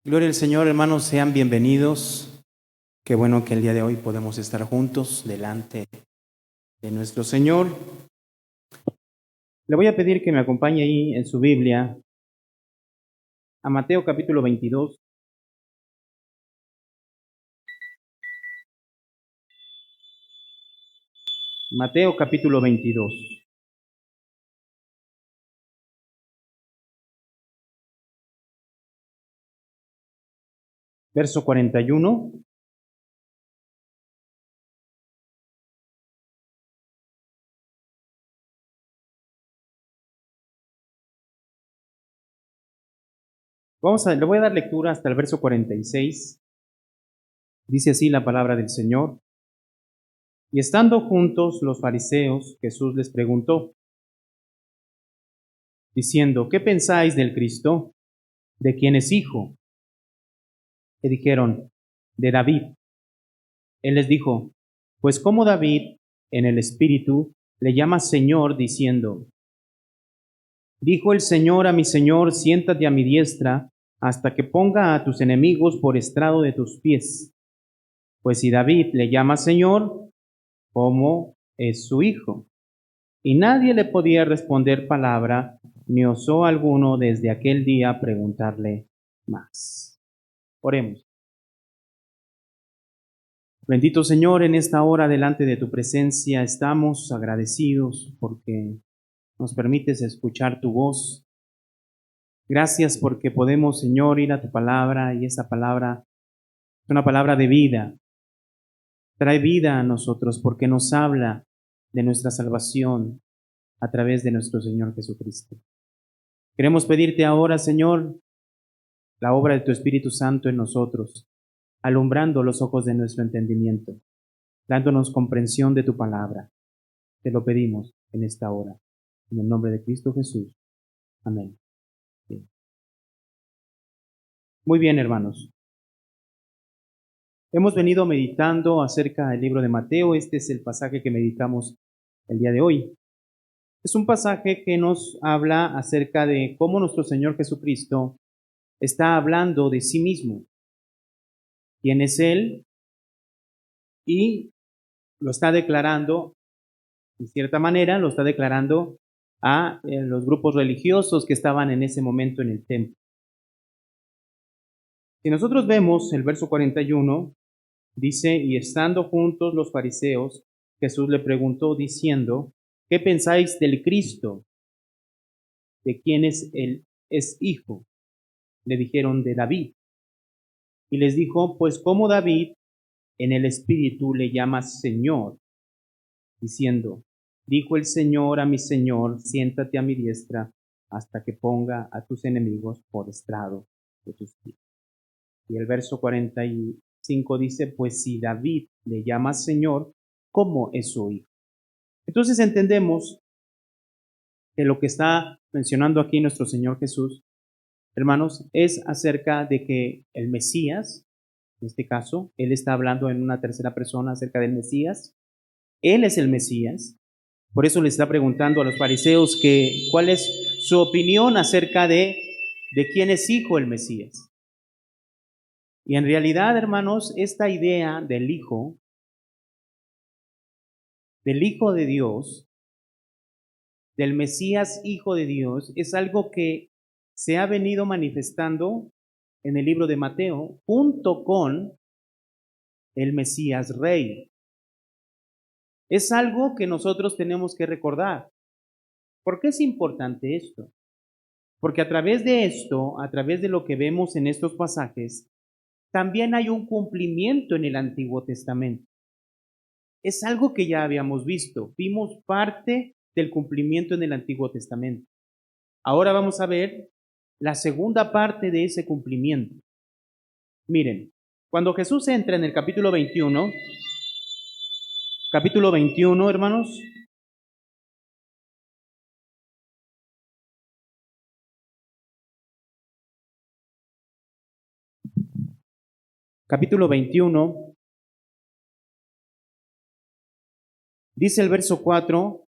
Gloria al Señor, hermanos, sean bienvenidos. Qué bueno que el día de hoy podemos estar juntos delante de nuestro Señor. Le voy a pedir que me acompañe ahí en su Biblia a Mateo capítulo 22. Mateo capítulo 22. Verso 41. Le voy a dar lectura hasta el verso 46. Dice así la palabra del Señor. Y estando juntos los fariseos, Jesús les preguntó, diciendo, ¿qué pensáis del Cristo? ¿De quién es hijo? Le dijeron, de David. Él les dijo, pues como David en el Espíritu le llama Señor, diciendo, dijo el Señor a mi Señor, siéntate a mi diestra, hasta que ponga a tus enemigos por estrado de tus pies. Pues si David le llama Señor, ¿cómo es su hijo? Y nadie le podía responder palabra, ni osó alguno desde aquel día preguntarle más. Oremos. Bendito Señor, en esta hora delante de tu presencia estamos agradecidos porque nos permites escuchar tu voz. Gracias porque podemos, Señor, ir a tu palabra y esa palabra es una palabra de vida. Trae vida a nosotros porque nos habla de nuestra salvación a través de nuestro Señor Jesucristo. Queremos pedirte ahora, Señor, la obra de tu Espíritu Santo en nosotros, alumbrando los ojos de nuestro entendimiento, dándonos comprensión de tu palabra. Te lo pedimos en esta hora. En el nombre de Cristo Jesús. Amén. Bien. Muy bien, hermanos. Hemos venido meditando acerca del libro de Mateo. Este es el pasaje que meditamos el día de hoy. Es un pasaje que nos habla acerca de cómo nuestro Señor Jesucristo está hablando de sí mismo, quién es Él, y lo está declarando, de cierta manera, lo está declarando a los grupos religiosos que estaban en ese momento en el templo. Si nosotros vemos el verso 41, dice, y estando juntos los fariseos, Jesús le preguntó diciendo, ¿qué pensáis del Cristo? ¿De quién es él? ¿Es hijo? Le dijeron, de David. Y les dijo, pues como David en el Espíritu le llama Señor, diciendo, dijo el Señor a mi Señor, siéntate a mi diestra hasta que ponga a tus enemigos por estrado de tus pies. Y el verso 45 dice, pues si David le llama Señor, ¿cómo es su hijo? Entonces entendemos que lo que está mencionando aquí nuestro Señor Jesús, hermanos, es acerca de que el Mesías, en este caso, Él está hablando en una tercera persona acerca del Mesías. Él es el Mesías. Por eso le está preguntando a los fariseos que cuál es su opinión acerca de quién es hijo el Mesías. Y en realidad, hermanos, esta idea del Hijo de Dios, del Mesías Hijo de Dios, es algo que se ha venido manifestando en el libro de Mateo junto con el Mesías Rey. Es algo que nosotros tenemos que recordar. ¿Por qué es importante esto? Porque a través de esto, a través de lo que vemos en estos pasajes, también hay un cumplimiento en el Antiguo Testamento. Es algo que ya habíamos visto. Vimos parte del cumplimiento en el Antiguo Testamento. Ahora vamos a ver la segunda parte de ese cumplimiento. Miren, cuando Jesús entra en el capítulo 21, hermanos, capítulo 21, dice el verso 4,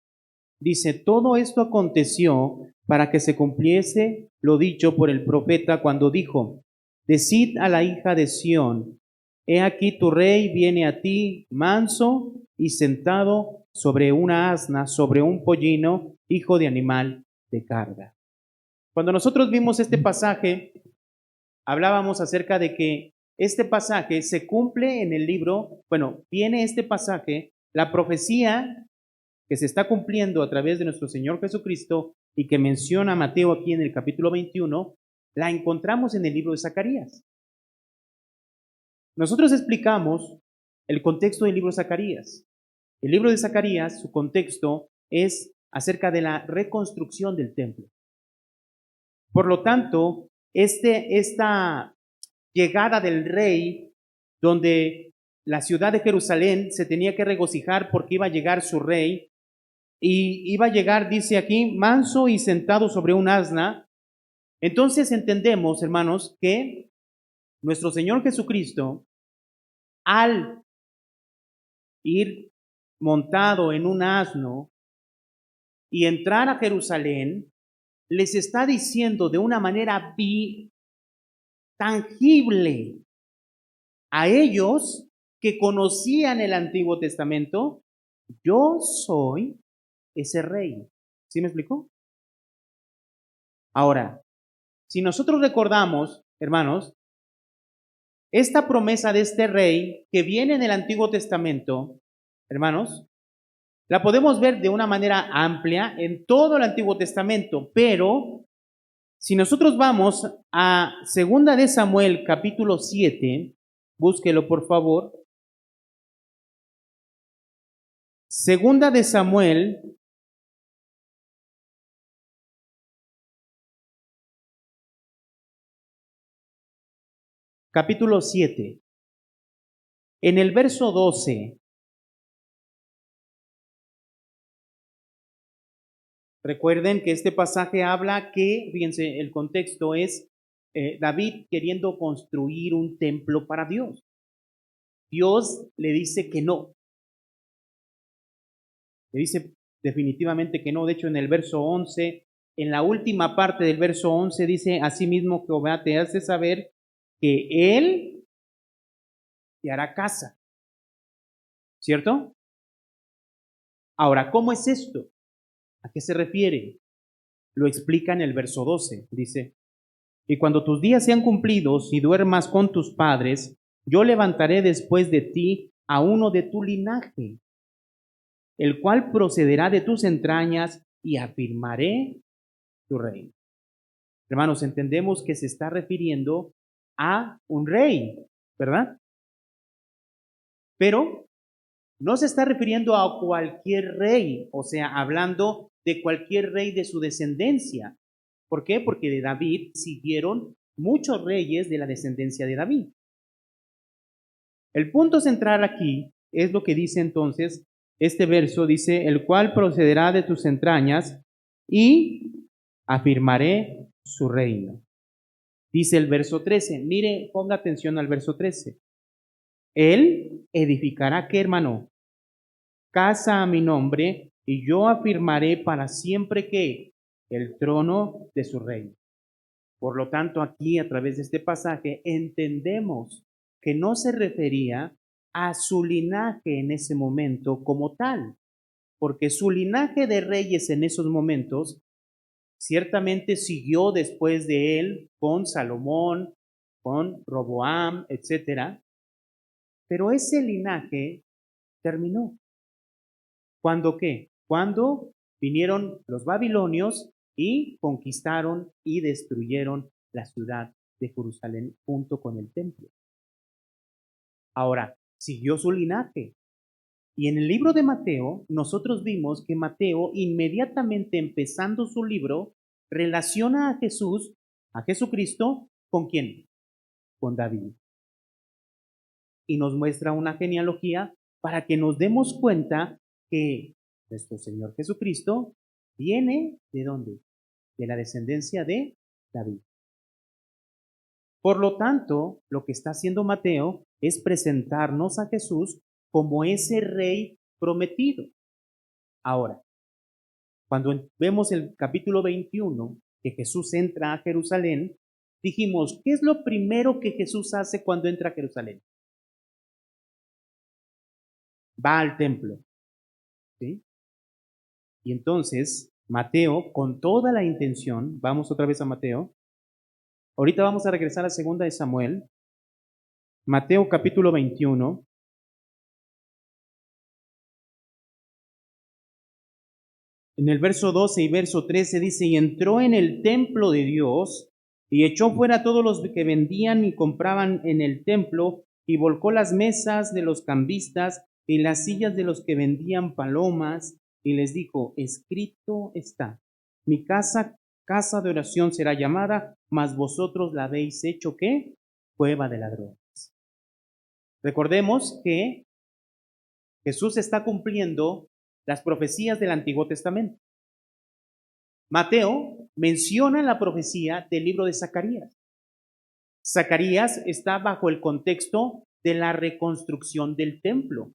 dice, todo esto aconteció para que se cumpliese lo dicho por el profeta cuando dijo, Decid a la hija de Sión, he aquí tu rey viene a ti manso y sentado sobre una asna, sobre un pollino, hijo de animal de carga. Cuando nosotros vimos este pasaje, hablábamos acerca de que este pasaje se cumple en el libro, viene este pasaje, la profecía que se está cumpliendo a través de nuestro Señor Jesucristo y que menciona Mateo aquí en el capítulo 21, la encontramos en el libro de Zacarías. Nosotros explicamos el contexto del libro de Zacarías. El libro de Zacarías, su contexto es acerca de la reconstrucción del templo. Por lo tanto, esta llegada del rey, donde la ciudad de Jerusalén se tenía que regocijar porque iba a llegar su rey, y iba a llegar, dice aquí, manso y sentado sobre un asna. Entonces entendemos, hermanos, que nuestro Señor Jesucristo, al ir montado en un asno y entrar a Jerusalén, les está diciendo de una manera tangible a ellos que conocían el Antiguo Testamento: yo soy ese rey. ¿Sí me explicó? Ahora, si nosotros recordamos, hermanos, esta promesa de este rey que viene en el Antiguo Testamento, hermanos, la podemos ver de una manera amplia en todo el Antiguo Testamento, pero si nosotros vamos a 2 de Samuel capítulo 7, búsquelo por favor. 2 de Samuel capítulo 7. En el verso 12, recuerden que este pasaje habla que, fíjense, el contexto es David queriendo construir un templo para Dios. Dios le dice que no. Le dice definitivamente que no. De hecho, en el verso 11, en la última parte del verso 11, dice: asimismo Jehová te hace saber que Él te hará casa. ¿Cierto? Ahora, ¿cómo es esto? ¿A qué se refiere? Lo explica en el verso 12. Dice: y cuando tus días sean cumplidos y duermas con tus padres, yo levantaré después de ti a uno de tu linaje, el cual procederá de tus entrañas, y afirmaré tu reino. Hermanos, entendemos que se está refiriendo a un rey, ¿verdad? Pero no se está refiriendo a cualquier rey, o sea, hablando de cualquier rey de su descendencia. ¿Por qué? Porque de David siguieron muchos reyes de la descendencia de David. El punto central aquí es lo que dice entonces este verso, dice: el cual procederá de tus entrañas y afirmaré su reino. Dice el verso 13, mire, ponga atención al verso 13. Él edificará, ¿qué, hermano? Casa a mi nombre, y yo afirmaré para siempre que el trono de su reino. Por lo tanto, aquí a través de este pasaje entendemos que no se refería a su linaje en ese momento como tal, porque su linaje de reyes en esos momentos ciertamente siguió después de él con Salomón, con Roboam, etcétera, pero ese linaje terminó. ¿Cuándo qué? Cuando vinieron los babilonios y conquistaron y destruyeron la ciudad de Jerusalén junto con el templo. Ahora, siguió su linaje. Y en el libro de Mateo, nosotros vimos que Mateo, inmediatamente empezando su libro, relaciona a Jesús, a Jesucristo, ¿con quién? Con David. Y nos muestra una genealogía para que nos demos cuenta que nuestro Señor Jesucristo viene ¿de dónde? De la descendencia de David. Por lo tanto, lo que está haciendo Mateo es presentarnos a Jesús como ese rey prometido. Ahora, cuando vemos el capítulo 21, que Jesús entra a Jerusalén, dijimos, ¿qué es lo primero que Jesús hace cuando entra a Jerusalén? Va al templo, ¿sí? Y entonces, Mateo, con toda la intención, vamos otra vez a Mateo, ahorita vamos a regresar a 2 de Samuel, Mateo capítulo 21, en el verso 12 y verso 13 dice, y entró en el templo de Dios, y echó fuera a todos los que vendían y compraban en el templo, y volcó las mesas de los cambistas y las sillas de los que vendían palomas, y les dijo, escrito está, mi casa, casa de oración será llamada, mas vosotros la habéis hecho, ¿qué? Cueva de ladrones. Recordemos que Jesús está cumpliendo las profecías del Antiguo Testamento. Mateo menciona la profecía del libro de Zacarías. Zacarías está bajo el contexto de la reconstrucción del templo.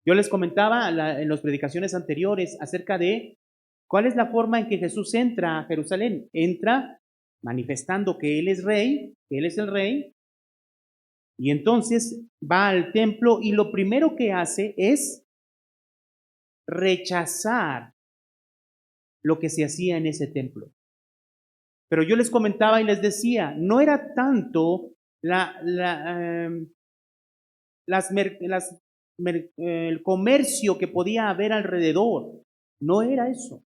Yo les comentaba en las predicaciones anteriores acerca de cuál es la forma en que Jesús entra a Jerusalén. Entra manifestando que Él es rey, que Él es el rey, y entonces va al templo y lo primero que hace es rechazar lo que se hacía en ese templo. Pero yo les comentaba y les decía, no era tanto el comercio que podía haber alrededor, no era eso.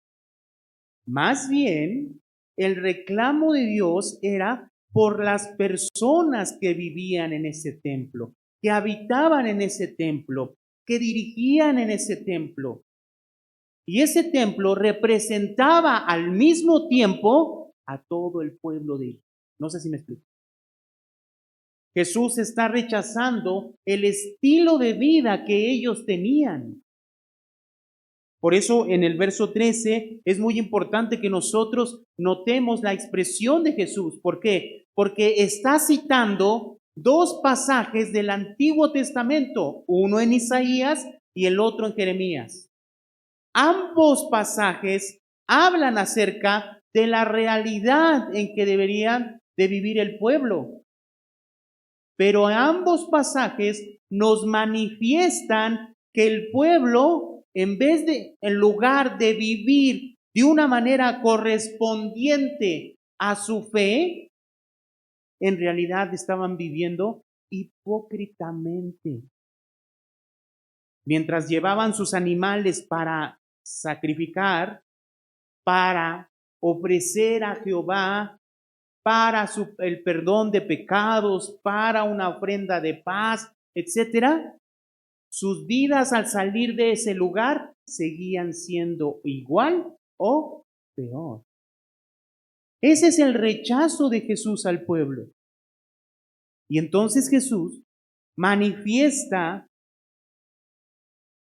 Más bien, el reclamo de Dios era por las personas que vivían en ese templo, que habitaban en ese templo, que dirigían en ese templo. Y ese templo representaba al mismo tiempo a todo el pueblo de Israel. No sé si me explico. Jesús está rechazando el estilo de vida que ellos tenían. Por eso en el verso 13 es muy importante que nosotros notemos la expresión de Jesús. ¿Por qué? Porque está citando dos pasajes del Antiguo Testamento, uno en Isaías y el otro en Jeremías. Ambos pasajes hablan acerca de la realidad en que deberían de vivir el pueblo. Pero ambos pasajes nos manifiestan que el pueblo, en lugar de vivir de una manera correspondiente a su fe, en realidad estaban viviendo hipócritamente. Mientras llevaban sus animales para sacrificar, para ofrecer a Jehová, para el perdón de pecados, para una ofrenda de paz, etcétera, sus vidas al salir de ese lugar seguían siendo igual o peor. Ese es el rechazo de Jesús al pueblo. Y entonces Jesús manifiesta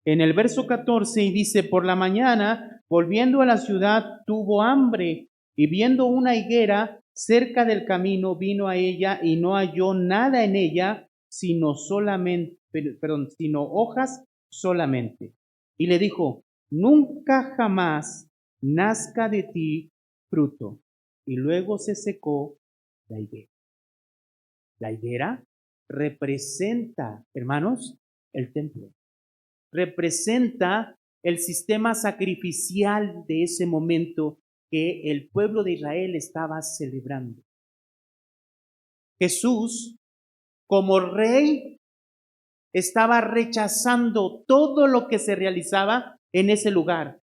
en el verso 14 y dice, por la mañana, volviendo a la ciudad, tuvo hambre y viendo una higuera cerca del camino, vino a ella y no halló nada en ella, sino hojas solamente. Y le dijo, nunca jamás nazca de ti fruto. Y luego se secó la higuera. La higuera representa, hermanos, el templo. Representa el sistema sacrificial de ese momento que el pueblo de Israel estaba celebrando. Jesús, como rey, estaba rechazando todo lo que se realizaba en ese lugar.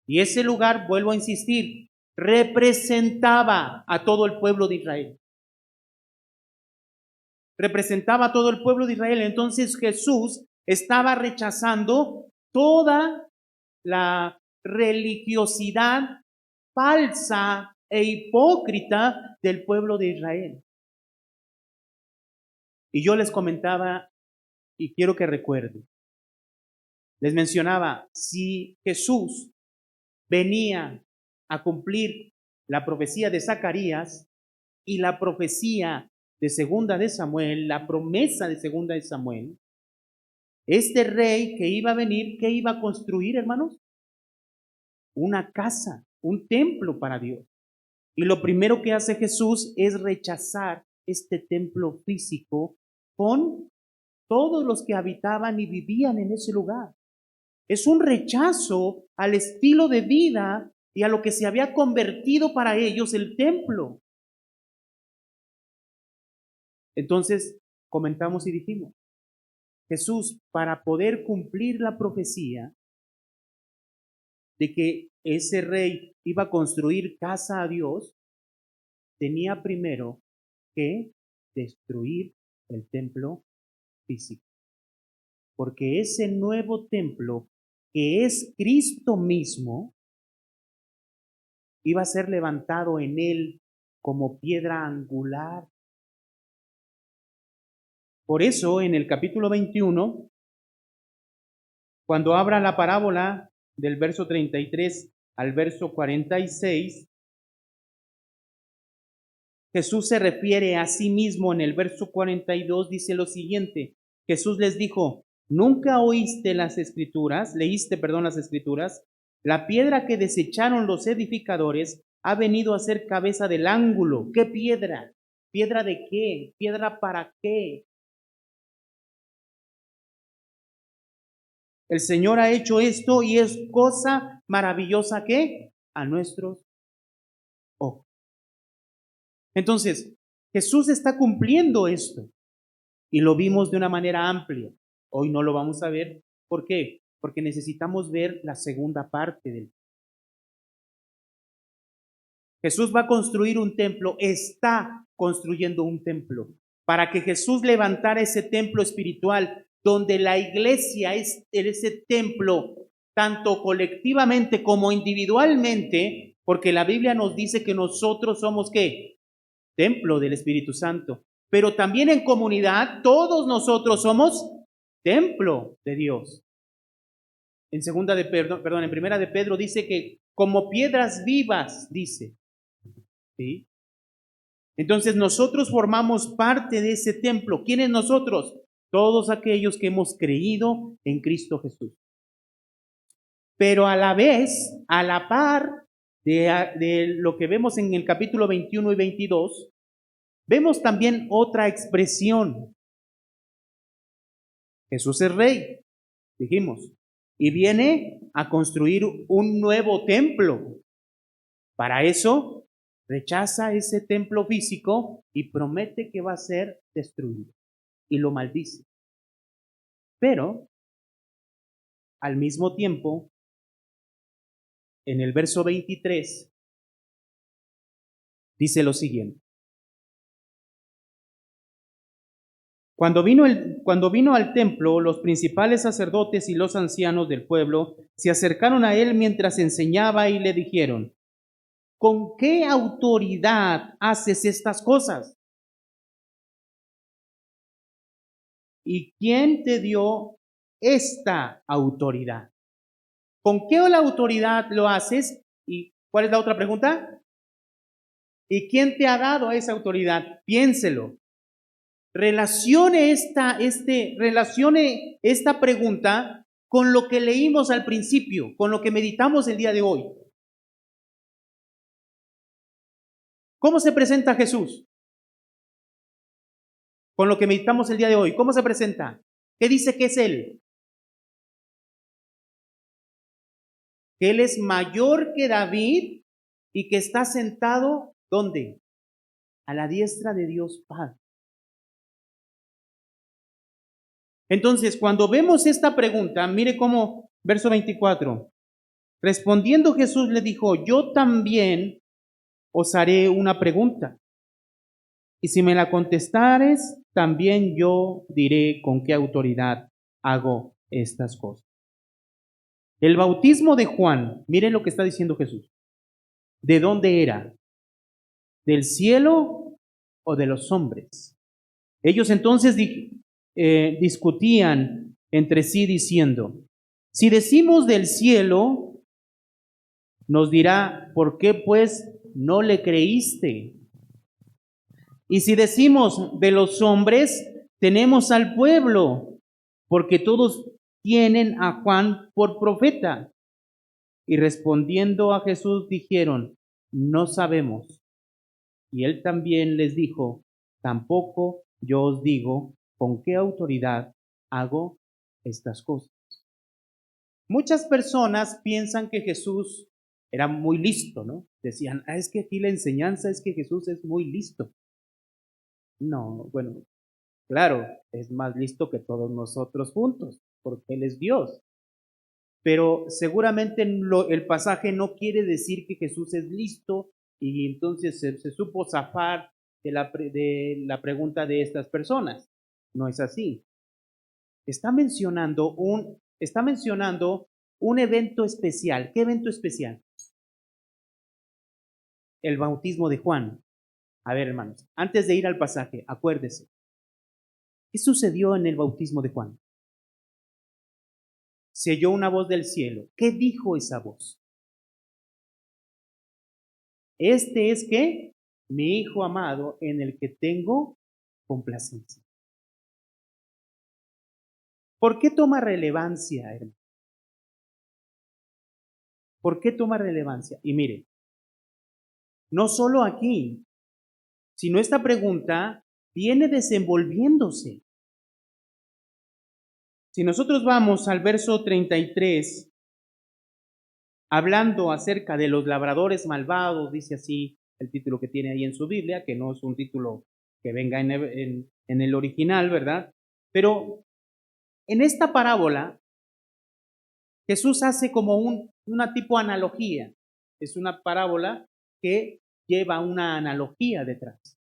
Y ese lugar, vuelvo a insistir, representaba a todo el pueblo de Israel. Representaba a todo el pueblo de Israel. Entonces Jesús estaba rechazando toda la religiosidad falsa e hipócrita del pueblo de Israel. Y yo les comentaba, y quiero que recuerden, les mencionaba, si Jesús venía a cumplir la profecía de Zacarías y la profecía de 2 de Samuel, la promesa de 2 de Samuel, este rey que iba a venir, ¿qué iba a construir, hermanos? Una casa, un templo para Dios. Y lo primero que hace Jesús es rechazar este templo físico con todos los que habitaban y vivían en ese lugar. Es un rechazo al estilo de vida y a lo que se había convertido para ellos el templo. Entonces, comentamos y dijimos, Jesús, para poder cumplir la profecía de que ese rey iba a construir casa a Dios, tenía primero que destruir el templo físico. Porque ese nuevo templo, que es Cristo mismo, iba a ser levantado en él como piedra angular. Por eso, en el capítulo 21, cuando abra la parábola del verso 33 al verso 46, Jesús se refiere a sí mismo en el verso 42, dice lo siguiente: Jesús les dijo, ¿nunca leíste las escrituras? La piedra que desecharon los edificadores ha venido a ser cabeza del ángulo. ¿Qué piedra? ¿Piedra de qué? ¿Piedra para qué? El Señor ha hecho esto y es cosa maravillosa que a nuestros ojos. Entonces, Jesús está cumpliendo esto y lo vimos de una manera amplia. Hoy no lo vamos a ver. ¿Por qué? Porque necesitamos ver la segunda parte del. Jesús va a construir un templo, está construyendo un templo, para que Jesús levantara ese templo espiritual, donde la iglesia es ese templo, tanto colectivamente como individualmente, porque la Biblia nos dice que nosotros somos ¿qué? Templo del Espíritu Santo, pero también en comunidad todos nosotros somos templo de Dios. En primera de Pedro dice que como piedras vivas, dice. ¿Sí? Entonces nosotros formamos parte de ese templo. ¿Quiénes nosotros? Todos aquellos que hemos creído en Cristo Jesús. Pero a la vez, a la par de lo que vemos en el capítulo 21 y 22, vemos también otra expresión. Jesús es rey, dijimos, y viene a construir un nuevo templo. Para eso rechaza ese templo físico y promete que va a ser destruido y lo maldice. Pero al mismo tiempo, en el verso 23, dice lo siguiente: Cuando vino al templo, los principales sacerdotes y los ancianos del pueblo se acercaron a él mientras enseñaba y le dijeron, ¿con qué autoridad haces estas cosas? ¿Y quién te dio esta autoridad? ¿Con qué la autoridad lo haces? ¿Y cuál es la otra pregunta? ¿Y quién te ha dado esa autoridad? Piénselo. Relacione esta pregunta con lo que leímos al principio, con lo que meditamos el día de hoy. ¿Cómo se presenta Jesús? Con lo que meditamos el día de hoy. ¿Cómo se presenta? ¿Qué dice que es Él? Que Él es mayor que David y que está sentado, ¿dónde? A la diestra de Dios Padre. Entonces, cuando vemos esta pregunta, mire cómo, verso 24, respondiendo Jesús le dijo, yo también os haré una pregunta, y si me la contestares, también yo diré con qué autoridad hago estas cosas. El bautismo de Juan, miren lo que está diciendo Jesús. ¿De dónde era? ¿Del cielo o de los hombres? Ellos entonces discutían entre sí diciendo, si decimos del cielo, nos dirá, ¿por qué pues no le creíste? Y si decimos de los hombres, tenemos al pueblo, porque todos tienen a Juan por profeta. Y respondiendo a Jesús dijeron, no sabemos. Y él también les dijo, tampoco yo os digo con qué autoridad hago estas cosas. Muchas personas piensan que Jesús era muy listo, ¿no? Decían, es que aquí la enseñanza es que Jesús es muy listo. No, bueno, claro, es más listo que todos nosotros juntos, porque Él es Dios. Pero seguramente el pasaje no quiere decir que Jesús es listo y entonces se supo zafar de la pregunta de estas personas. No es así. Está mencionando un evento especial. ¿Qué evento especial? El bautismo de Juan. A ver, hermanos, antes de ir al pasaje, acuérdese. ¿Qué sucedió en el bautismo de Juan? Se oyó una voz del cielo. ¿Qué dijo esa voz? Este es que mi Hijo amado en el que tengo complacencia. ¿Por qué toma relevancia, hermano? ¿Por qué toma relevancia? Y mire, no solo aquí, sino esta pregunta viene desenvolviéndose. Si nosotros vamos al verso 33, hablando acerca de los labradores malvados, dice así el título que tiene ahí en su Biblia, que no es un título que venga en el original, ¿verdad? Pero en esta parábola, Jesús hace como una tipo analogía. Es una parábola que lleva una analogía detrás.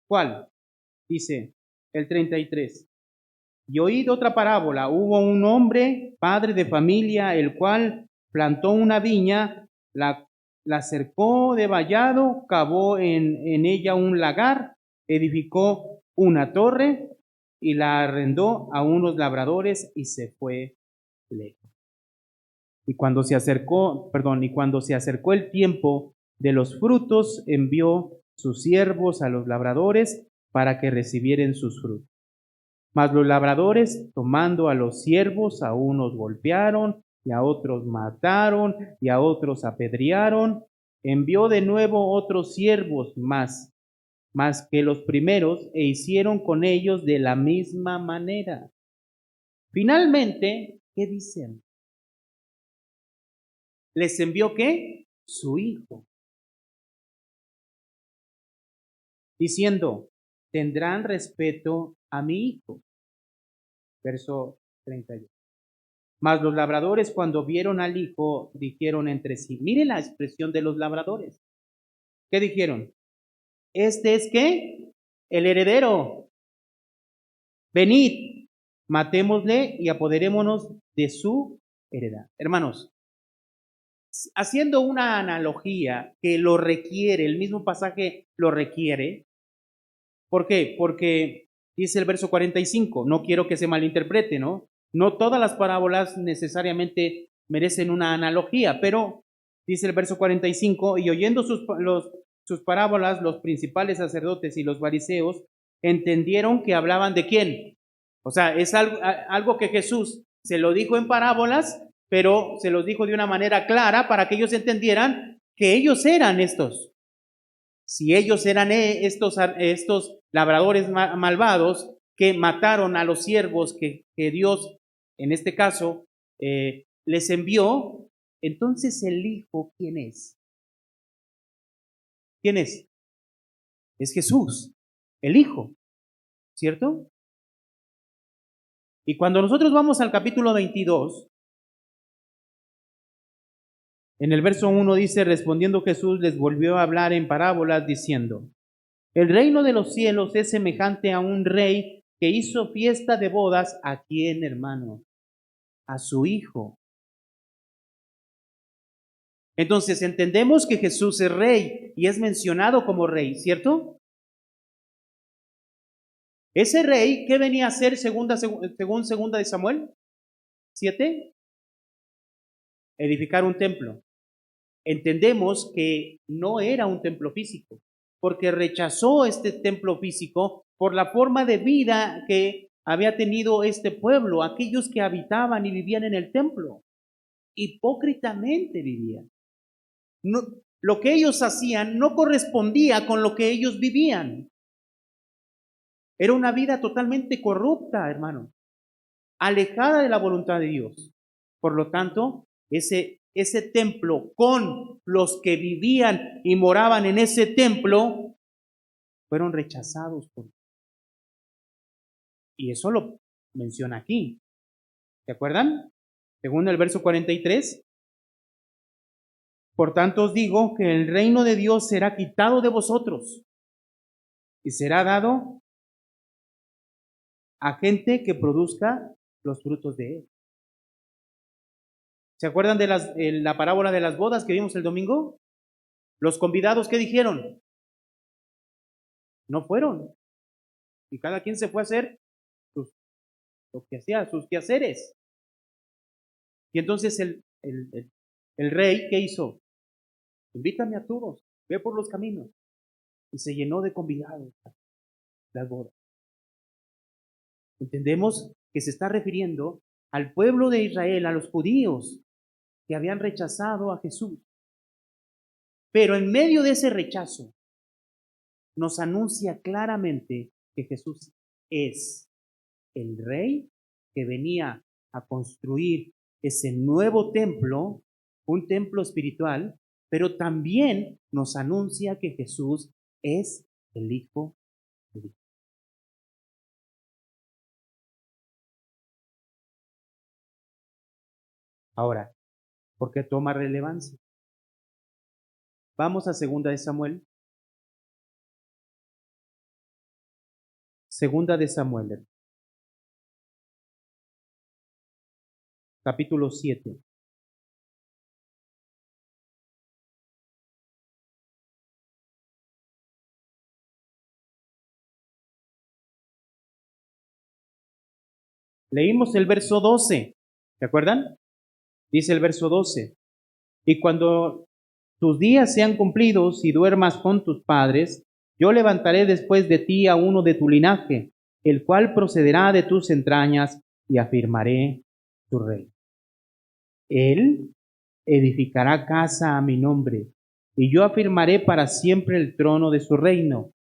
¿Cuál? Dice el 33. Y oíd otra parábola. Hubo un hombre, padre de familia, el cual plantó una viña, la cercó de vallado, cavó en ella un lagar, edificó una torre y la arrendó a unos labradores y se fue lejos. Y cuando se acercó el tiempo de los frutos, envió sus siervos a los labradores para que recibieren sus frutos. Mas los labradores, tomando a los siervos, a unos golpearon, y a otros mataron, y a otros apedrearon. Envió de nuevo otros siervos más que los primeros, e hicieron con ellos de la misma manera. Finalmente, ¿qué dicen? ¿Les envió qué? Su hijo. Diciendo, tendrán respeto a mi hijo. Verso 31. Mas los labradores, cuando vieron al hijo, dijeron entre sí, mire la expresión de los labradores. ¿Qué dijeron? Este es ¿qué? El heredero. Venid, matémosle y apoderémonos de su heredad. Hermanos, haciendo una analogía que lo requiere, el mismo pasaje lo requiere. ¿Por qué? Porque dice el verso 45, no quiero que se malinterprete, ¿no? No todas las parábolas necesariamente merecen una analogía, pero dice el verso 45, y oyendo sus parábolas, los principales sacerdotes y los fariseos entendieron que hablaban de quién. O sea, es algo que Jesús se lo dijo en parábolas, pero se los dijo de una manera clara para que ellos entendieran que ellos eran estos. Si ellos eran estos labradores malvados que mataron a los siervos que Dios, en este caso, les envió, entonces el Hijo, ¿quién es? ¿Quién es? Es Jesús, el Hijo, ¿cierto? Y cuando nosotros vamos al capítulo 22, en el verso 1 dice, respondiendo Jesús les volvió a hablar en parábolas diciendo, el reino de los cielos es semejante a un rey que hizo fiesta de bodas. ¿A quién, hermano? A su hijo. Entonces entendemos que Jesús es rey y es mencionado como rey, ¿cierto? Ese rey, ¿qué venía a hacer según segunda de Samuel 7? Edificar un templo. Entendemos que no era un templo físico, porque rechazó este templo físico por la forma de vida que había tenido este pueblo, aquellos que habitaban y vivían en el templo. Hipócritamente vivían. No, lo que ellos hacían no correspondía con lo que ellos vivían. Era una vida totalmente corrupta, hermano, alejada de la voluntad de Dios. Por lo tanto, ese templo con los que vivían y moraban en ese templo fueron rechazados por Dios. Y eso lo menciona aquí. ¿Se acuerdan? Según el verso 43. Por tanto os digo que el reino de Dios será quitado de vosotros y será dado a gente que produzca los frutos de él. ¿Se acuerdan de la parábola de las bodas que vimos el domingo? Los convidados, ¿qué dijeron? No fueron. Y cada quien se fue a hacer lo que hacía, sus quehaceres. Y entonces el rey, ¿qué hizo? Invítame a todos, ve por los caminos. Y se llenó de convidados las bodas. Entendemos que se está refiriendo al pueblo de Israel, a los judíos que habían rechazado a Jesús. Pero en medio de ese rechazo, nos anuncia claramente que Jesús es el rey que venía a construir ese nuevo templo, un templo espiritual, pero también nos anuncia que Jesús es el Hijo de Dios. Ahora, ¿por qué toma relevancia? Vamos a 2 de Samuel. 2 de Samuel, capítulo 7. Leímos el verso 12, ¿se acuerdan? Dice el verso 12, y cuando tus días sean cumplidos y duermas con tus padres, yo levantaré después de ti a uno de tu linaje, el cual procederá de tus entrañas, y afirmaré tu reino. Él edificará casa a mi nombre, y yo afirmaré para siempre el trono de su reino.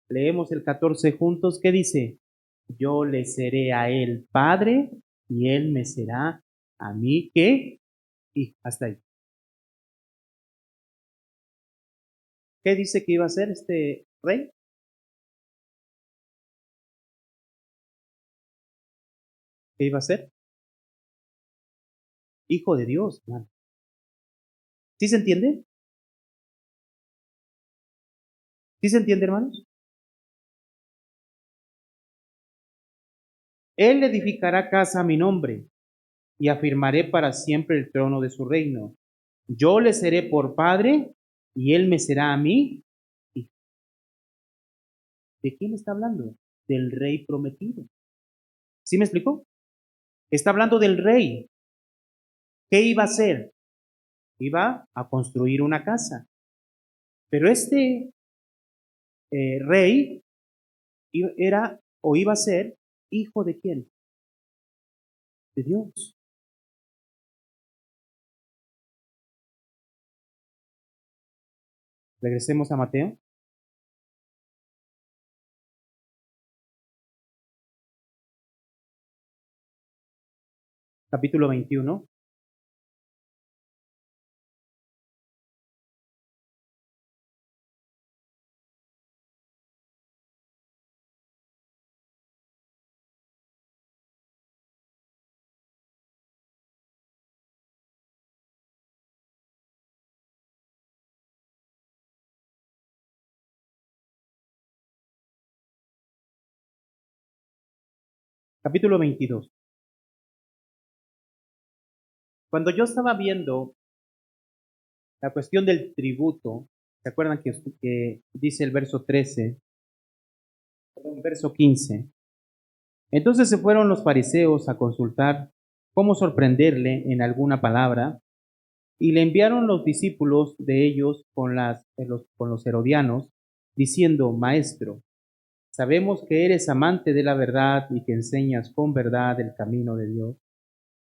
Leemos el 14 juntos, que dice: yo le seré a él padre, y él me será a mí, ¿qué? Y hasta ahí. ¿Qué dice que iba a ser este rey? ¿Qué iba a ser? Hijo de Dios, hermano. ¿Sí se entiende? ¿Sí se entiende, hermanos? Él edificará casa a mi nombre, y afirmaré para siempre el trono de su reino. Yo le seré por padre, y él me será a mí hijo. ¿De quién está hablando? Del rey prometido. ¿Sí me explicó? Está hablando del rey. ¿Qué iba a hacer? Iba a construir una casa. Pero este rey era o iba a ser hijo de quién? De Dios. Regresemos a Mateo. Capítulo 21. Capítulo 22. Cuando yo estaba viendo la cuestión del tributo, ¿se acuerdan que dice el verso 13? Perdón, verso 15. Entonces se fueron los fariseos a consultar cómo sorprenderle en alguna palabra, y le enviaron los discípulos de ellos con los herodianos, diciendo: Maestro, sabemos que eres amante de la verdad y que enseñas con verdad el camino de Dios,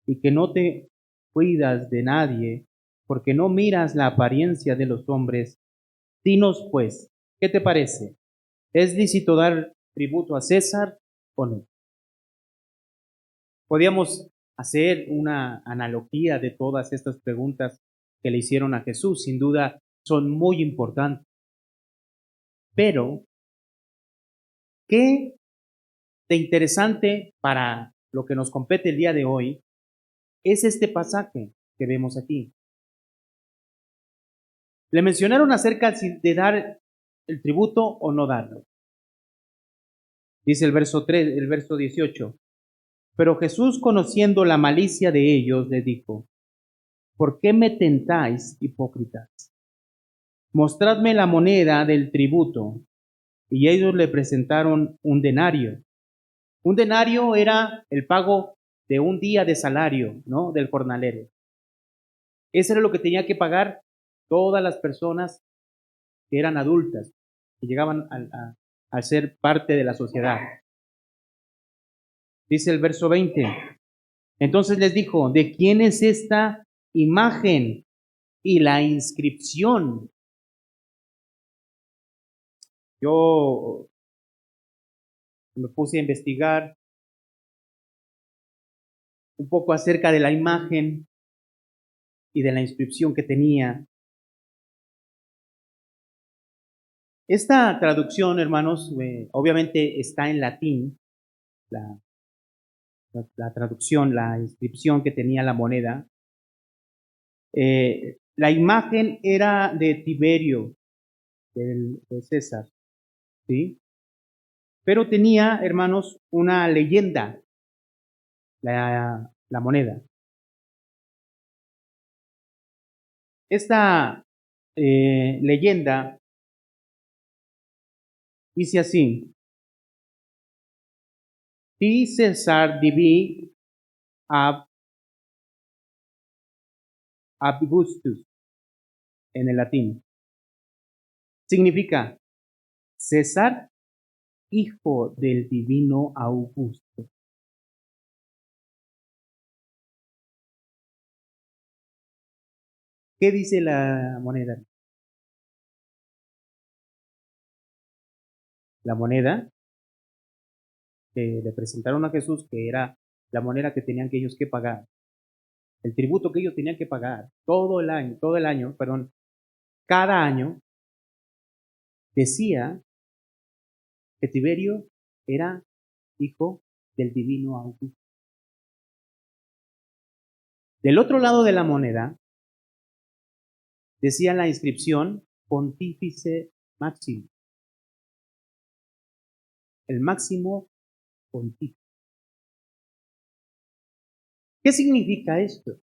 y que no te cuidas de nadie, porque no miras la apariencia de los hombres. Dinos pues, ¿qué te parece? ¿Es lícito dar tributo a César o no? Podríamos hacer una analogía de todas estas preguntas que le hicieron a Jesús. Sin duda son muy importantes. Pero, ¿qué de interesante para lo que nos compete el día de hoy es este pasaje que vemos aquí? Le mencionaron acerca de dar el tributo o no darlo. Dice el verso 3, el verso 18. Pero Jesús, conociendo la malicia de ellos, les dijo: ¿por qué me tentáis, hipócritas? Mostradme la moneda del tributo. Y ellos le presentaron un denario. Un denario era el pago de un día de salario, ¿no? Del jornalero. Eso era lo que tenía que pagar todas las personas que eran adultas, que llegaban a ser parte de la sociedad. Dice el verso 20. Entonces les dijo: ¿de quién es esta imagen y la inscripción? Yo me puse a investigar un poco acerca de la imagen y de la inscripción que tenía. Esta traducción, hermanos, obviamente está en latín, la, la traducción, la inscripción que tenía la moneda. La imagen era de Tiberio, de César, ¿sí? Pero tenía, hermanos, una leyenda, la moneda. Esta leyenda dice así: Ti César divi ab Augustus, en el latín. Significa César, hijo del divino Augusto. ¿Qué dice la moneda? La moneda que le presentaron a Jesús, que era la moneda que tenían que ellos que pagar, el tributo que ellos tenían que pagar todo el año, perdón, cada año, decía que Tiberio era hijo del divino Augusto. Del otro lado de la moneda decía la inscripción Pontífice Máximo, el máximo pontífice. ¿Qué significa esto?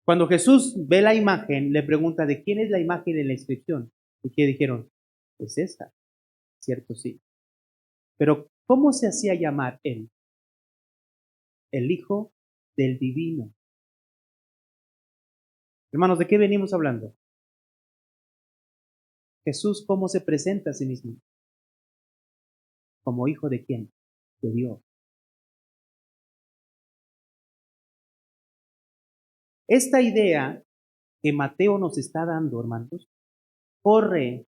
Cuando Jesús ve la imagen, le pregunta: ¿de quién es la imagen de la inscripción? ¿Y qué dijeron? Es esta. Cierto, sí. Pero ¿cómo se hacía llamar él? El Hijo del Divino. Hermanos, ¿de qué venimos hablando? Jesús, ¿cómo se presenta a sí mismo? ¿Como hijo de quién? De Dios. Esta idea que Mateo nos está dando, hermanos, corre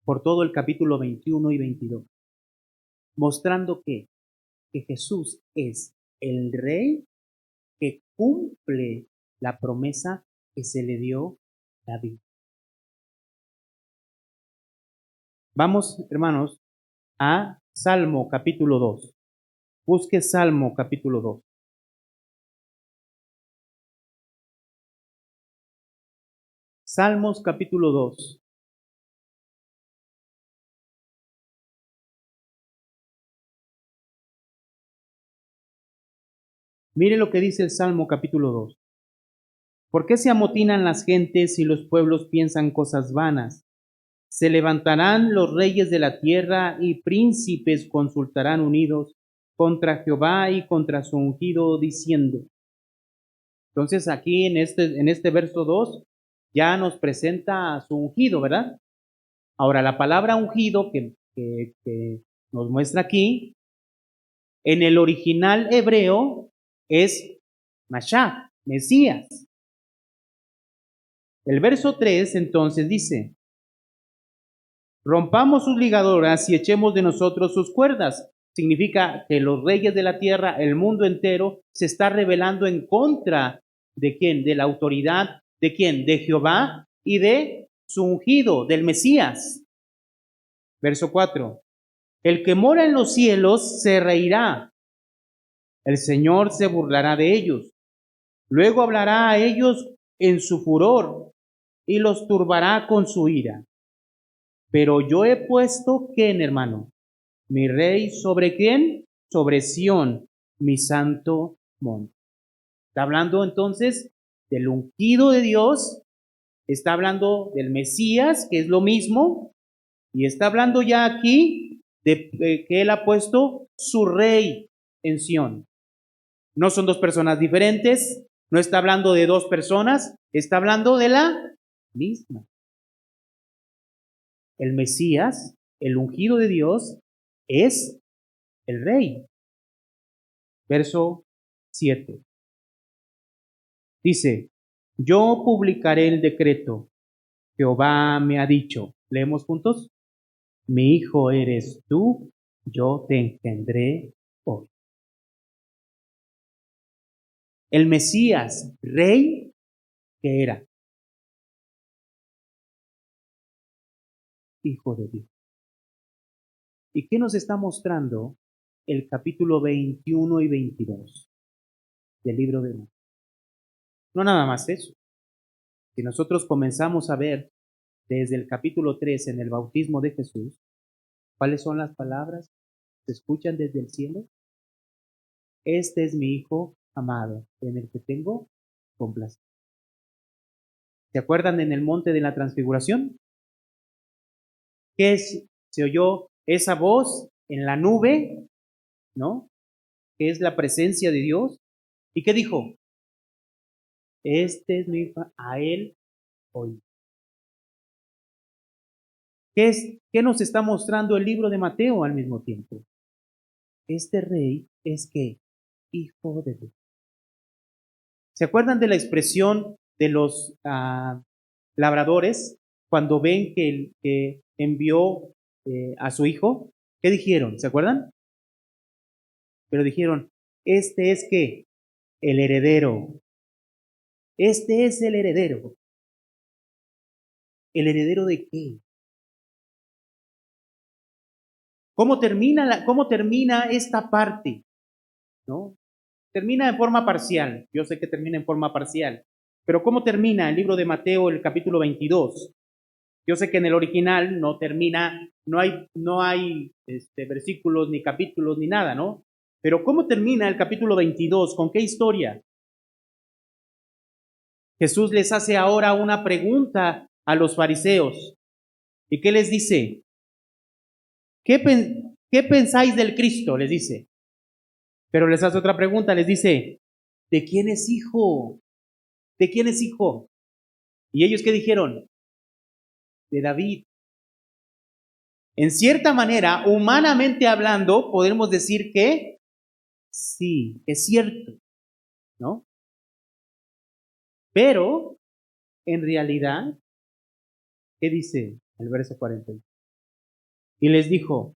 por todo el capítulo 21 y 22, mostrando que Jesús es el Rey que cumple la promesa que se le dio a David. Vamos, hermanos, a Salmo capítulo 2. Busque Salmo capítulo 2. Salmos capítulo 2. Mire lo que dice el Salmo capítulo 2. ¿Por qué se amotinan las gentes y los pueblos piensan cosas vanas? Se levantarán los reyes de la tierra y príncipes consultarán unidos contra Jehová y contra su ungido, diciendo. Entonces aquí en este verso 2 ya nos presenta a su ungido, ¿verdad? Ahora la palabra ungido que nos muestra aquí, en el original hebreo es Mashiach, Mesías. El verso 3 entonces dice, rompamos sus ligaduras y echemos de nosotros sus cuerdas. Significa que los reyes de la tierra, el mundo entero, se está rebelando en contra de quién, de la autoridad, de quién, de Jehová y de su ungido, del Mesías. Verso 4. El que mora en los cielos se reirá. El Señor se burlará de ellos. Luego hablará a ellos en su furor y los turbará con su ira. Pero yo he puesto, ¿quién, hermano? Mi rey, ¿sobre quién? Sobre Sión, mi santo monte. Está hablando entonces del ungido de Dios, está hablando del Mesías, que es lo mismo, y está hablando ya aquí de que él ha puesto su rey en Sión. No son dos personas diferentes, no está hablando de dos personas, está hablando de la misma. El Mesías, el ungido de Dios, es el rey. Verso 7. Dice, yo publicaré el decreto. Jehová me ha dicho. ¿Leemos juntos? Mi hijo eres tú, yo te engendré hoy. El Mesías, rey, ¿qué era? Hijo de Dios. ¿Y qué nos está mostrando el capítulo 21 y 22 del libro de Mateo? No nada más eso. Si nosotros comenzamos a ver desde el capítulo 3 en el bautismo de Jesús, ¿cuáles son las palabras? ¿Se escuchan desde el cielo? Este es mi Hijo amado, en el que tengo complacencia. ¿Se acuerdan en el monte de la transfiguración? ¿Qué es? Se oyó esa voz en la nube, ¿no? Que es la presencia de Dios. ¿Y qué dijo? Este es mi Hijo, a él oí. ¿Qué nos está mostrando el libro de Mateo al mismo tiempo? Este rey es que Hijo de Dios. ¿Se acuerdan de la expresión de los labradores cuando ven que envió a su hijo? ¿Qué dijeron? ¿Se acuerdan? Pero dijeron, este es que el heredero. Este es el heredero. ¿El heredero de qué? ¿Cómo termina esta parte? ¿No? Termina en forma parcial. Yo sé que termina en forma parcial. Pero ¿cómo termina el libro de Mateo, el capítulo 22? Yo sé que en el original no termina, no hay versículos, ni capítulos, ni nada, ¿no? Pero ¿cómo termina el capítulo 22? ¿Con qué historia? Jesús les hace ahora una pregunta a los fariseos. ¿Y qué les dice? ¿Qué pensáis del Cristo? Les dice. Pero les hace otra pregunta, les dice, ¿de quién es hijo? ¿De quién es hijo? ¿Y ellos qué dijeron? De David. En cierta manera, humanamente hablando, podemos decir que sí, es cierto, ¿no? Pero, en realidad, ¿qué dice el verso 40? Y les dijo,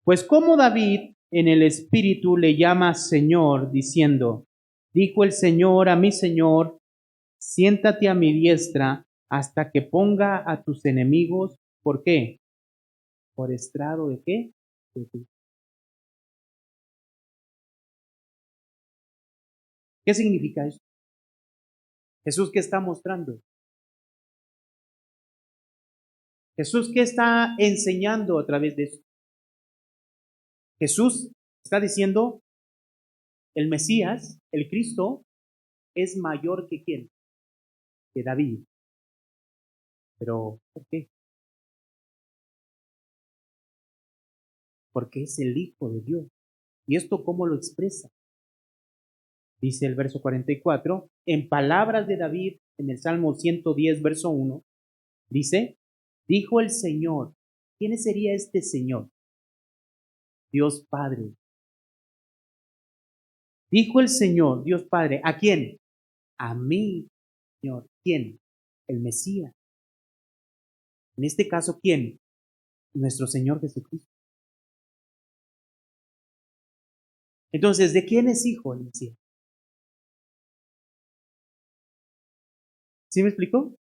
pues como David en el Espíritu le llama Señor, diciendo, dijo el Señor a mi Señor, siéntate a mi diestra hasta que ponga a tus enemigos, ¿por qué? ¿Por estrado de qué? De ti. ¿Qué significa eso? Jesús, ¿qué está mostrando? Jesús, ¿qué está enseñando a través de eso? Jesús está diciendo, el Mesías, el Cristo, es mayor que quién, que David. Pero, ¿por qué? Porque es el Hijo de Dios. ¿Y esto cómo lo expresa? Dice el verso 44, en palabras de David, en el Salmo 110, verso 1, dice, dijo el Señor, ¿quién sería este Señor? Dios Padre. Dijo el Señor, Dios Padre, ¿a quién? A mí, Señor. ¿Quién? El Mesías. En este caso, ¿quién? Nuestro Señor Jesucristo. Entonces, ¿de quién es hijo el Mesías? ¿Sí me explicó?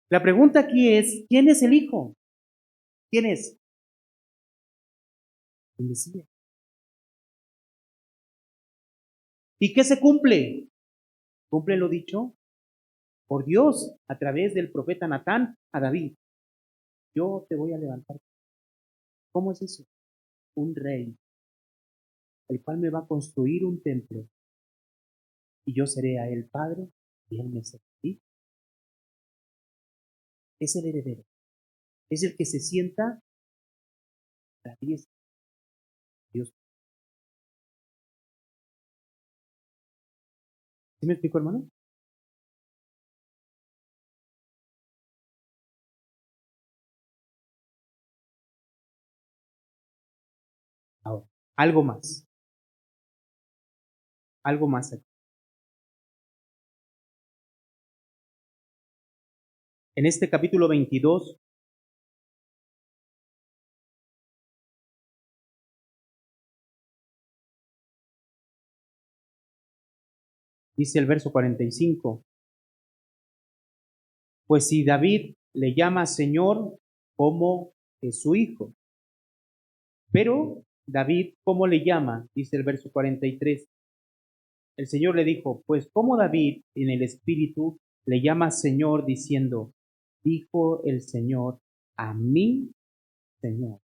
La pregunta aquí es, ¿quién es el hijo? ¿Quién es? El Mesías. ¿Y qué se cumple? Cumple lo dicho por Dios a través del profeta Natán a David. Yo te voy a levantar. ¿Cómo es eso? Un rey, el cual me va a construir un templo y yo seré a él padre y él me será. ¿Sí? Es el heredero. Es el que se sienta a la diestra de Dios. ¿Sí me explico, hermano? Ahora, algo más. Algo más aquí. En este capítulo 22, dice el verso 45, pues si David le llama Señor, como es su hijo. Pero David, ¿cómo le llama? Dice el verso 43. El Señor le dijo, pues como David en el Espíritu le llama Señor diciendo, dijo el Señor a mí, Señor.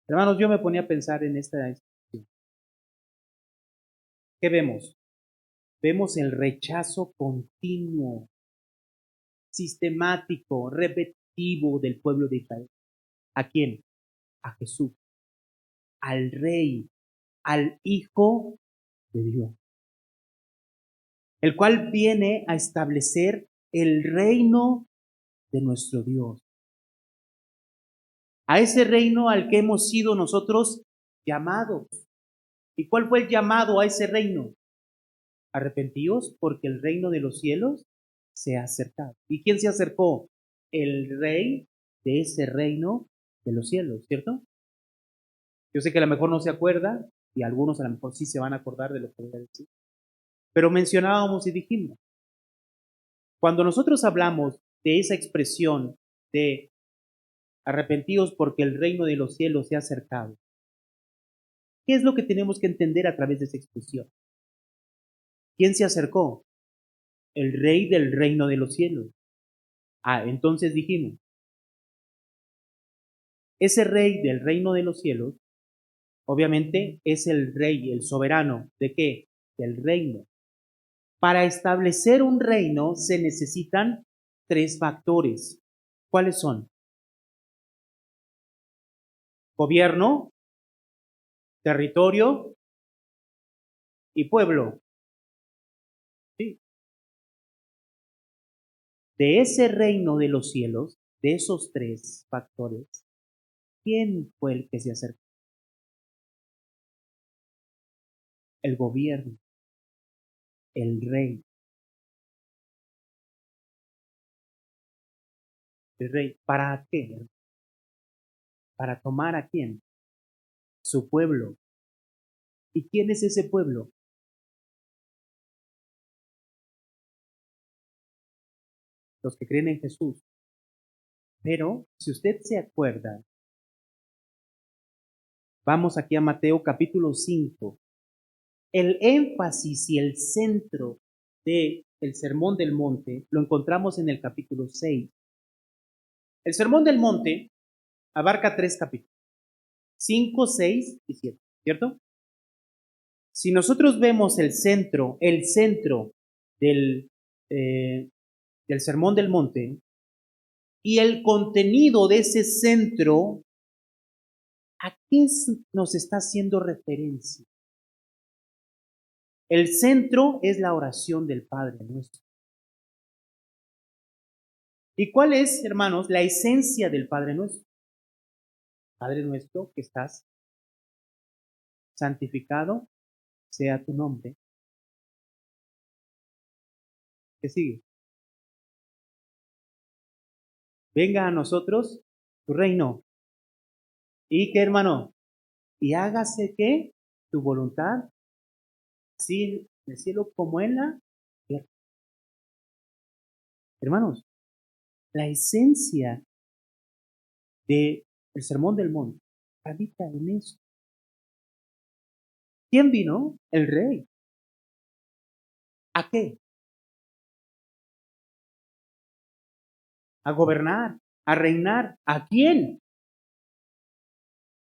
Hermanos, yo me ponía a pensar en esta expresión. ¿Qué vemos? Vemos el rechazo continuo, sistemático, repetitivo del pueblo de Israel. ¿A quién? A Jesús, al Rey, al Hijo de Dios, el cual viene a establecer el reino de nuestro Dios. A ese reino al que hemos sido nosotros llamados. ¿Y cuál fue el llamado a ese reino? Arrepentíos porque el reino de los cielos se ha acercado. ¿Y quién se acercó? El rey de ese reino de los cielos, ¿cierto? Yo sé que a lo mejor no se acuerda y algunos a lo mejor sí se van a acordar de lo que voy a decir. Pero mencionábamos y dijimos, cuando nosotros hablamos de esa expresión de arrepentíos porque el reino de los cielos se ha acercado, ¿qué es lo que tenemos que entender a través de esa expresión? ¿Quién se acercó? El rey del reino de los cielos. Entonces dijimos, ese rey del reino de los cielos, obviamente es el rey, el soberano, ¿de qué? Del reino. Para establecer un reino se necesitan tres factores. ¿Cuáles son? Gobierno, territorio y pueblo. ¿Sí? De ese reino de los cielos, de esos tres factores, ¿quién fue el que se acercó? El gobierno, el rey. El rey. ¿Para qué? ¿Para tomar a quién? Su pueblo. ¿Y quién es ese pueblo? Los que creen en Jesús. Pero, si usted se acuerda, vamos aquí a Mateo capítulo 5. El énfasis y el centro del Sermón del Monte lo encontramos en el capítulo 6. El Sermón del Monte abarca tres capítulos, 5, 6 y 7, ¿cierto? Si nosotros vemos el centro del, del Sermón del Monte y el contenido de ese centro, ¿a qué nos está haciendo referencia? El centro es la oración del Padre Nuestro. ¿Y cuál es, hermanos, la esencia del Padre Nuestro? Padre nuestro que estás santificado sea tu nombre. ¿Qué sigue? Venga a nosotros tu reino. ¿Y qué, hermano? Y hágase, ¿qué? Tu voluntad, así en el cielo como en la tierra. Hermanos, la esencia del Sermón del Monte habita en eso. ¿Quién vino? El rey. ¿A qué? A gobernar, a reinar. ¿A quién?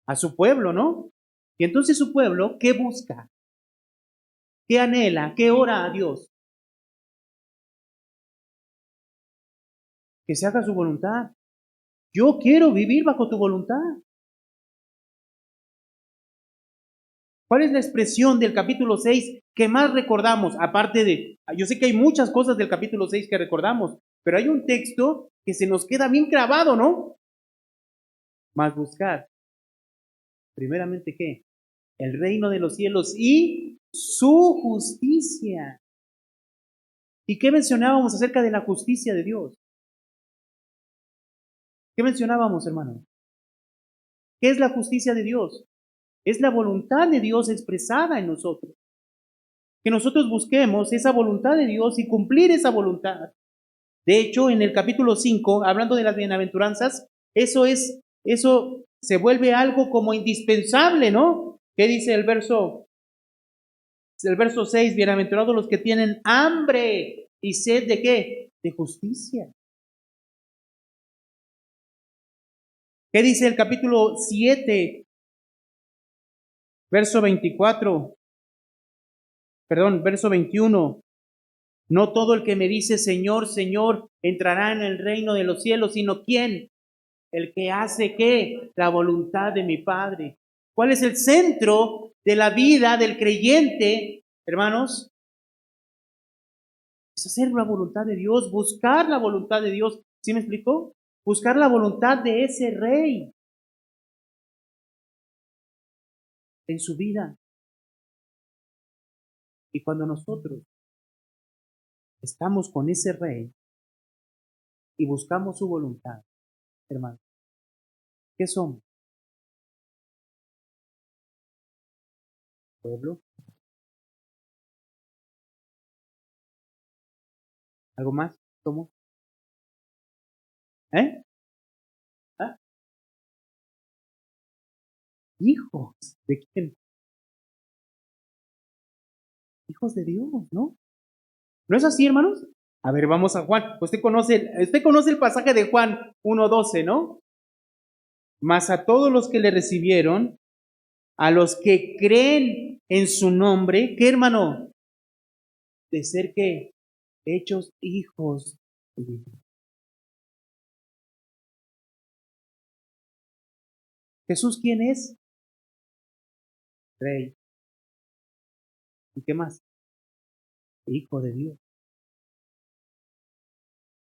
A su pueblo, ¿no? Y entonces su pueblo, ¿qué busca? ¿Qué anhela? ¿Qué ora a Dios? Que se haga su voluntad. Yo quiero vivir bajo tu voluntad. ¿Cuál es la expresión del capítulo 6 que más recordamos? Aparte de, yo sé que hay muchas cosas del capítulo 6 que recordamos, pero hay un texto que se nos queda bien grabado, ¿no? Más buscar, primeramente, ¿qué? El reino de los cielos y su justicia. ¿Y qué mencionábamos acerca de la justicia de Dios? ¿Qué mencionábamos, hermano? ¿Qué es la justicia de Dios? Es la voluntad de Dios expresada en nosotros. Que nosotros busquemos esa voluntad de Dios y cumplir esa voluntad. De hecho, en el capítulo 5, hablando de las bienaventuranzas, eso se vuelve algo como indispensable, ¿no? ¿Qué dice el verso? El verso 6, bienaventurados los que tienen hambre y sed de ¿qué? De justicia. ¿Qué dice el capítulo 7, verso 24? Perdón, verso 21. No todo el que me dice Señor, Señor, entrará en el reino de los cielos, sino ¿quién? El que hace ¿qué? La voluntad de mi Padre. ¿Cuál es el centro de la vida del creyente, hermanos? Es hacer la voluntad de Dios, buscar la voluntad de Dios. ¿Sí me explicó? Buscar la voluntad de ese rey en su vida. Y cuando nosotros estamos con ese rey y buscamos su voluntad, hermanos, ¿qué somos? ¿Pueblo? ¿Algo más? ¿Somos? ¿Eh? ¿Ah? Hijos. ¿De quién? Hijos de Dios, ¿no? ¿No es así, hermanos? A ver, vamos a Juan. Usted conoce el pasaje de Juan 1:12, ¿no? Mas a todos los que le recibieron, a los que creen en su nombre, ¿qué, hermano? De ser que hechos hijos de Dios. ¿Jesús quién es? Rey. ¿Y qué más? Hijo de Dios.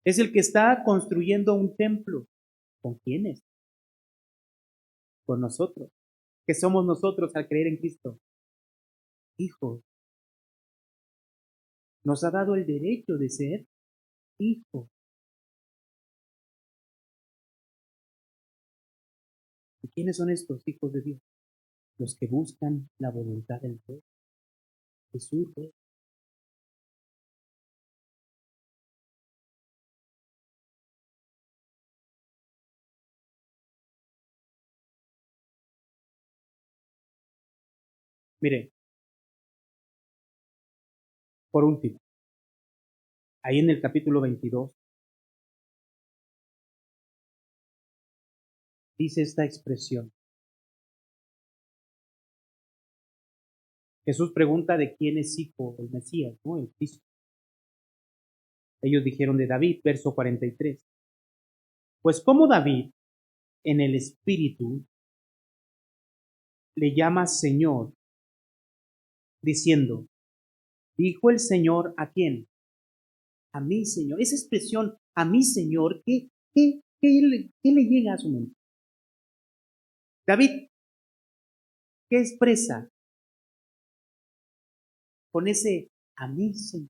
Es el que está construyendo un templo. ¿Con quiénes? Con nosotros. ¿Qué somos nosotros al creer en Cristo? Hijos. Nos ha dado el derecho de ser hijos. ¿Y quiénes son estos hijos de Dios? Los que buscan la voluntad del Rey. Jesús, Rey. Mire, por último, ahí en el capítulo 22, dice esta expresión. Jesús pregunta de quién es hijo el Mesías, ¿no? El Cristo. Ellos dijeron de David, verso 43. Pues como David, en el Espíritu, le llama Señor, diciendo, dijo el Señor a quién? A mí, Señor. Esa expresión, a mí, Señor, ¿qué le llega a su mente? David, ¿qué expresa? con ese a mí, Señor.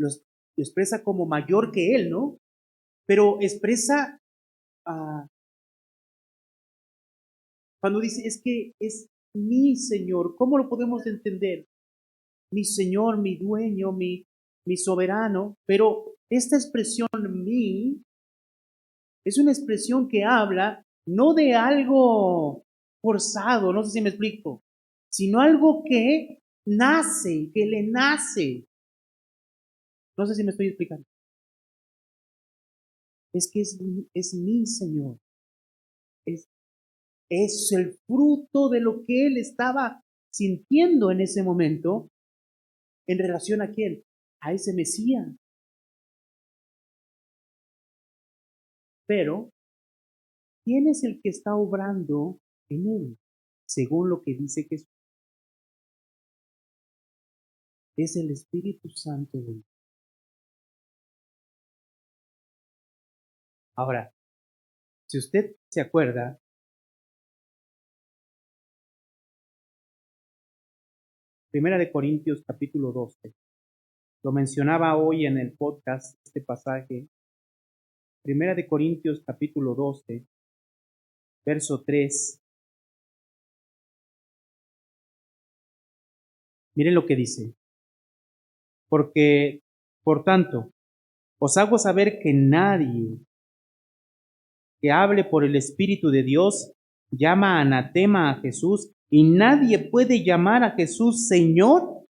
Lo expresa como mayor que Él, ¿no? Pero expresa, ah, cuando dice, es que es mi Señor, ¿cómo lo podemos entender? Mi Señor, mi dueño, mi soberano, pero esta expresión mi es una expresión que habla no de algo forzado, no sé si me explico, sino algo que nace, que le nace. No sé si me estoy explicando. Es que es mi Señor. Es, es el fruto de lo que él estaba sintiendo en ese momento en relación a quién, a ese Mesías. Pero, ¿quién es el que está obrando en él? Según lo que dice que es el Espíritu Santo de Dios. Ahora, si usted se acuerda, Primera de Corintios capítulo 12, lo mencionaba hoy en el podcast, este pasaje, Primera de Corintios capítulo 12, verso 3. Miren lo que dice. Porque, por tanto, os hago saber que nadie que hable por el Espíritu de Dios llama anatema a Jesús, y nadie puede llamar a Jesús Señor.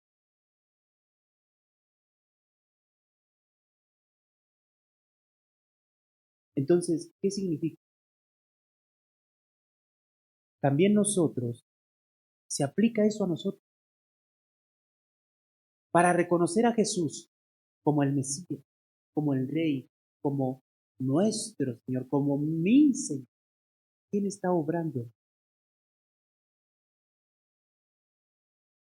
Entonces, ¿qué significa? También nosotros, se aplica eso a nosotros, para reconocer a Jesús como el Mesías, como el Rey, como nuestro Señor, como mi Señor. ¿Quién está obrando?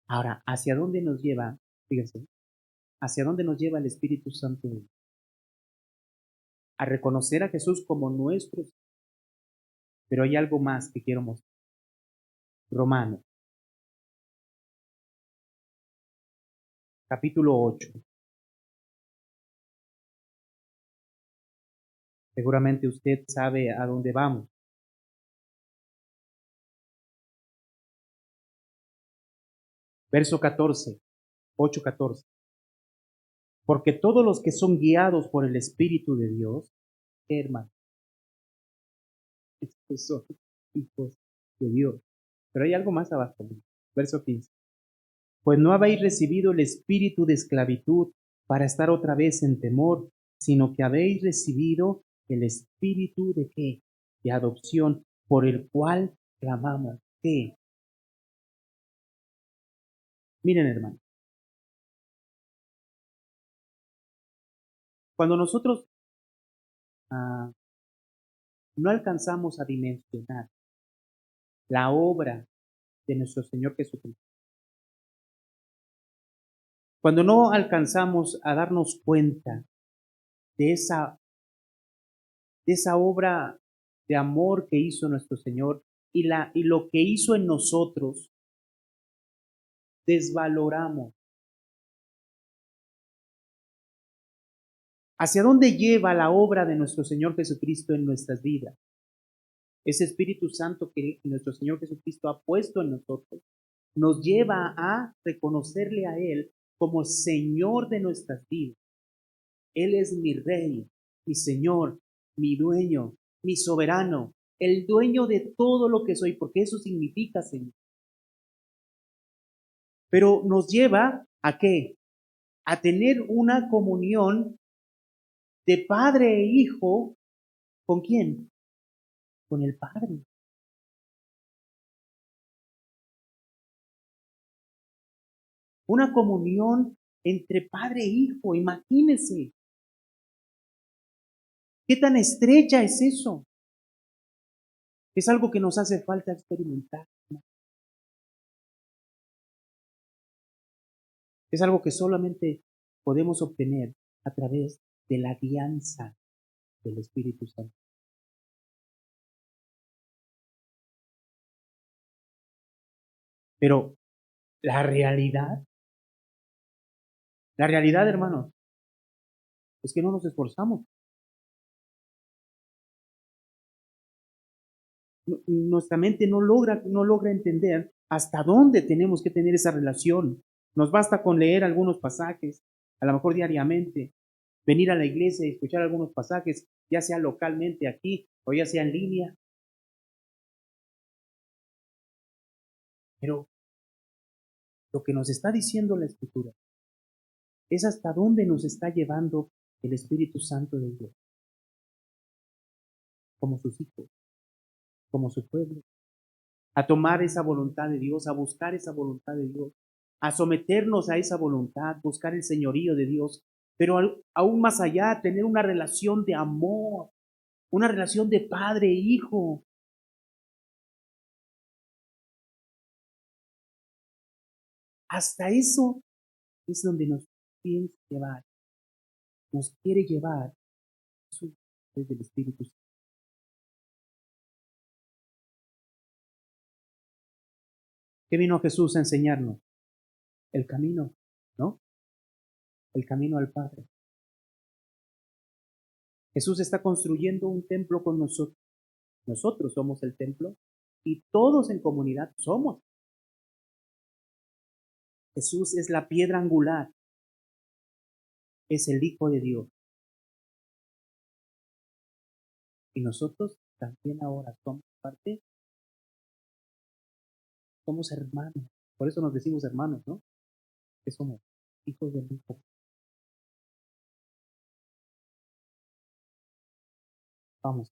Ahora, ¿hacia dónde nos lleva? Fíjense, ¿hacia dónde nos lleva el Espíritu Santo? A reconocer a Jesús como nuestro Señor. Pero hay algo más que quiero mostrar. Romanos, capítulo 8. Seguramente usted sabe a dónde vamos. Verso 14, 8:14. Porque todos los que son guiados por el Espíritu de Dios, hermanos, estos son hijos de Dios. Pero hay algo más abajo. Verso 15. Pues no habéis recibido el espíritu de esclavitud para estar otra vez en temor, sino que habéis recibido el espíritu de qué? De adopción, por el cual clamamos. ¿Qué? Miren, hermano, cuando nosotros ah, no alcanzamos a dimensionar la obra de nuestro Señor Jesucristo, cuando no alcanzamos a darnos cuenta de esa obra de amor que hizo nuestro Señor y lo que hizo en nosotros, desvaloramos. ¿Hacia dónde lleva la obra de nuestro Señor Jesucristo en nuestras vidas? Ese Espíritu Santo que nuestro Señor Jesucristo ha puesto en nosotros nos lleva a reconocerle a Él como Señor de nuestras vidas. Él es mi Rey, mi Señor, mi dueño, mi soberano, el dueño de todo lo que soy, porque eso significa Señor. Pero nos lleva ¿a qué? A tener una comunión de padre e hijo. ¿Con quién? Con el Padre. Una comunión entre padre e hijo, imagínense. ¿Qué tan estrecha es eso? Es algo que nos hace falta experimentar, ¿no? Es algo que solamente podemos obtener a través de la guianza del Espíritu Santo. Pero la realidad, hermanos, es que no nos esforzamos. Nuestra mente no logra entender hasta dónde tenemos que tener esa relación. Nos basta con leer algunos pasajes, a lo mejor diariamente, venir a la iglesia y escuchar algunos pasajes, ya sea localmente aquí o ya sea en línea. Pero lo que nos está diciendo la Escritura es hasta dónde nos está llevando el Espíritu Santo de Dios, como sus hijos, como su pueblo, a tomar esa voluntad de Dios, a buscar esa voluntad de Dios, a someternos a esa voluntad, buscar el señorío de Dios, pero aún más allá, tener una relación de amor, una relación de padre e hijo. Hasta eso es donde nos quiere llevar, nos quiere llevar Jesús desde el Espíritu Santo. ¿Qué vino Jesús a enseñarnos? El camino, ¿no? El camino al Padre. Jesús está construyendo un templo con nosotros. Nosotros somos el templo y todos en comunidad somos. Jesús es la piedra angular, es el Hijo de Dios. Y nosotros también ahora somos parte, somos hermanos. Por eso nos decimos hermanos, ¿no? Que somos hijos del Hijo. Vamos.